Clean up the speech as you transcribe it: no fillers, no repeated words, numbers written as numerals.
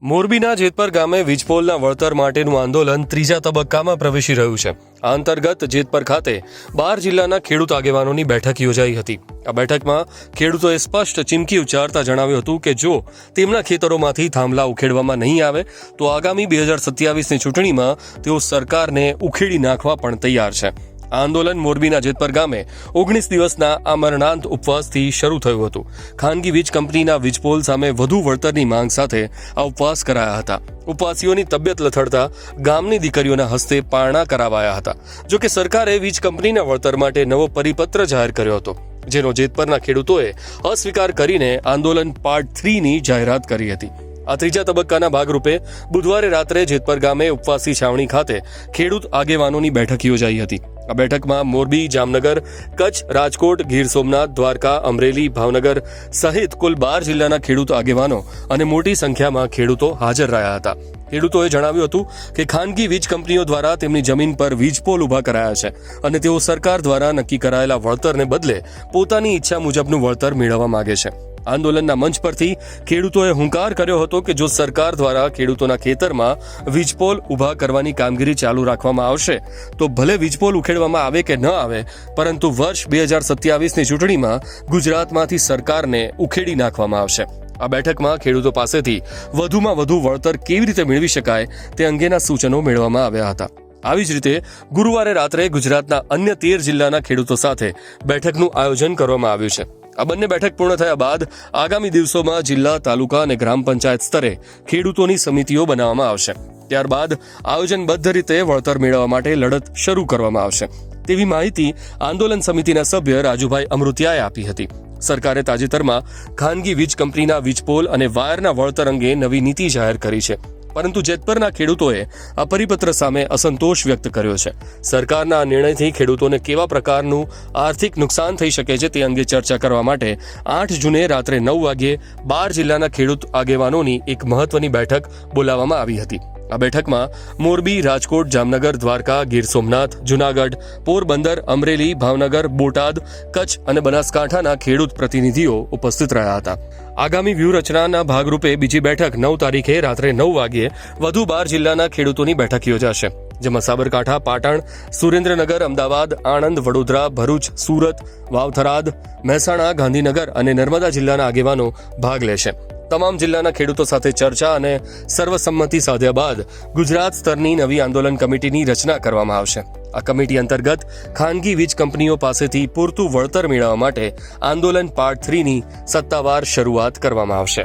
મોરબીના જેતપર ગામે વીજપોલના વળતર માટેનું આંદોલન ત્રીજા તબક્કામાં પ્રવેશી રહ્યું છે. આ અંતર્ગત જેતપર ખાતે 12 જિલ્લાના ખેડૂત આગેવાનોની બેઠક યોજાઈ હતી. આ બેઠકમાં ખેડૂતોએ સ્પષ્ટ ચીમકી ઉચ્ચારતા જણાવ્યું હતું કે જો તેમના ખેતરોમાંથી થાંભલા ઉખેડવામાં નહીં આવે તો આગામી 2027ની ચૂંટણીમાં તેઓ સરકારને ઉખેડી નાખવા પણ તૈયાર છે. આ આંદોલન મોરબીના જેતપર ગામે 19 દિવસના આમરણાંત ઉપવાસથી શરૂ થયું હતું. ખાનગી વીજ કંપનીના વીજપોલ સામે વધુ વળતરની માંગ સાથે આ ઉપવાસ કરાયા હતા. ઉપવાસીઓની તબિયત લથડતા ગામની દીકરીઓના હસ્તે પારણા કરાવાયા હતા. જોકે સરકારે વીજ કંપનીના વળતર માટે નવો પરિપત્ર જાહેર કર્યો હતો, જેનો જેતપરના ખેડૂતોએ અસ્વીકાર કરીને આંદોલન પાર્ટ 3ની જાહેરાત કરી હતી. આ ત્રીજા તબક્કાના ભાગરૂપે બુધવારે રાત્રે જેતપર ગામે ઉપવાસી છાવણી ખાતે ખેડૂત આગેવાનોની બેઠક યોજાઈ હતી. આ બેઠકમાં મોરબી, જામનગર, કચ્છ, રાજકોટ, ગીર સોમનાથ, દ્વારકા, અમરેલી, ભાવનગર સહિત કુલ 12 જિલ્લાના ખેડૂત આગેવાનો અને મોટી સંખ્યામાં ખેડૂતો હાજર રહ્યા હતા. ખેડૂતોએ જણાવ્યું હતું કે ખાનગી વીજ કંપનીઓ દ્વારા તેમની જમીન પર વીજપોલ ઊભા કરાયા છે અને તેઓ સરકાર દ્વારા નક્કી કરાયેલા વળતરને બદલે પોતાની ઈચ્છા મુજબનું વળતર મેળવવા માંગે છે. આંદોલનના મંચ પરથી ખેડૂતોએ હુંકાર કર્યો હતો કે જો સરકાર દ્વારા ખેડૂતોના ખેતરમાં વીજપોલ ઊભા કરવાની કામગીરી ચાલુ રાખવામાં આવશે તો ભલે વીજપોલ ઉખેડવામાં આવે કે ન આવે, પરંતુ વર્ષ 2027ની ચૂંટણીમાં ગુજરાતમાંથી સરકારને ઉખેડી નાખવામાં આવશે. આ બેઠકમાં ખેડૂતો પાસેથી વધુમાં વધુ વળતર કેવી રીતે મેળવી શકાય તે અંગેના સૂચનો મેળવવામાં આવ્યા હતા. આવી જ રીતે ગુરુવારે રાત્રે ગુજરાતના અન્ય 13 જિલ્લાના ખેડૂતો સાથે બેઠકનું આયોજન કરવામાં આવ્યું છે. આ બંને બેઠક પૂર્ણ થયા બાદ આગામી દિવસોમાં જિલ્લા, તાલુકા અને ગ્રામ પંચાયત સ્તરે ખેડૂતોની સમિતિઓ બનાવવામાં આવશે. ત્યારબાદ આયોજનબદ્ધ રીતે વળતર મેળવવા માટે લડત શરૂ કરવામાં આવશે તેવી માહિતી આંદોલન સમિતિના સભ્ય રાજુભાઈ અમૃતિયાએ આપી હતી. સરકારે તાજેતરમાં ખાનગી વીજ કંપનીના વીજપોલ અને વાયરના વળતર અંગે નવી નીતિ જાહેર કરી છે, પરંતુ જેતપરના ખેડૂતોએ આ પરિપત્ર સામે અસંતોષ વ્યક્ત કર્યો છે. સરકારના આ નિર્ણયથી ખેડૂતોને કેવા પ્રકારનું આર્થિક નુકસાન થઈ શકે છે તે અંગે ચર્ચા કરવા માટે 8 જૂને રાત્રે 9 વાગ્યે 12 જિલ્લાના ખેડૂત આગેવાનોની એક મહત્વની બેઠક બોલાવવામાં આવી હતી. આ બેઠકમાં મોરબી, રાજકોટ, જામનગર, દ્વારકા, ગીર સોમનાથ, જૂનાગઢ, પોરબંદર, અમરેલી, ભાવનગર, બોટાદ, કચ્છ અને બનાસકાંઠાના ખેડૂત પ્રતિનિધિઓ ઉપસ્થિત રહ્યા હતા. આગામી વ્યૂહરચનાના ભાગરૂપે બીજી બેઠક 9 તારીખે રાત્રે 9 વાગ્યે વધુ 12 જિલ્લાના ખેડૂતોની બેઠક યોજાશે, જેમાં સાબરકાંઠા, પાટણ, સુરેન્દ્રનગર, અમદાવાદ, આણંદ, વડોદરા, ભરૂચ, સુરત, વાવથરાદ, મહેસાણા, ગાંધીનગર અને નર્મદા જિલ્લાના આગેવાનો ભાગ લેશે. તમામ જિલ્લાના ખેડૂતો સાથે ચર્ચા અને સર્વસંમતિ સાધ્યા બાદ ગુજરાત સ્તરની નવી આંદોલન કમિટીની રચના કરવામાં આવશે. આ કમિટી અંતર્ગત ખાનગી વીજ કંપનીઓ પાસેથી પૂરતું વળતર મેળવવા માટે આંદોલન પાર્ટ 3ની સત્તાવાર શરૂઆત કરવામાં આવશે.